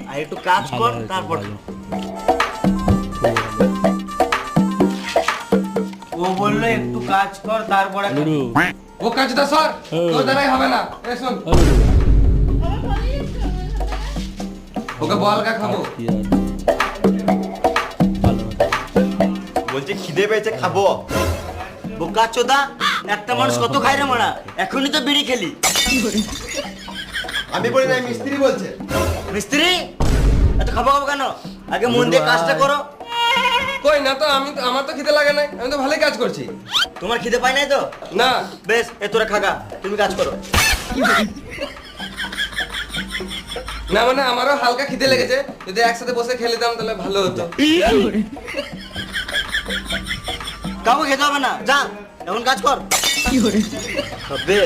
আর একটু কাজ কর তারপর ও বললো একটু কাজ কর তারপরে ও কাজটা স্যার তোর দ্বারাই হবে না। এই শোন, ওকে বল কা খাবো। বলছে খিদে পেয়েছে খাবো। বোকা চোদা, একটা মানুষ কত খায় রে মারা, এখনই তো বিড়ি খেলি। আমি বলি না, মিস্ত্রি বলছে। মিস্ত্রি এত খাবো খাবো কেন? আগে মন দিয়ে কাজটা করো। কই না তো, আমার তো খিদে লাগে নাই, আমি তো ভালোই কাজ করছি। তোমার খিদে পাই নাই তো? না বেশ, এ তোরা খাগা, তুমি কাজ করো। না মানে আমারও হালকা খিদে লেগেছে, যদি একসাথে বসে খেলে দিতাম তাহলে ভালো হতো। কাউকে খেতে হবে না, যা এখন কাজ কর। হবে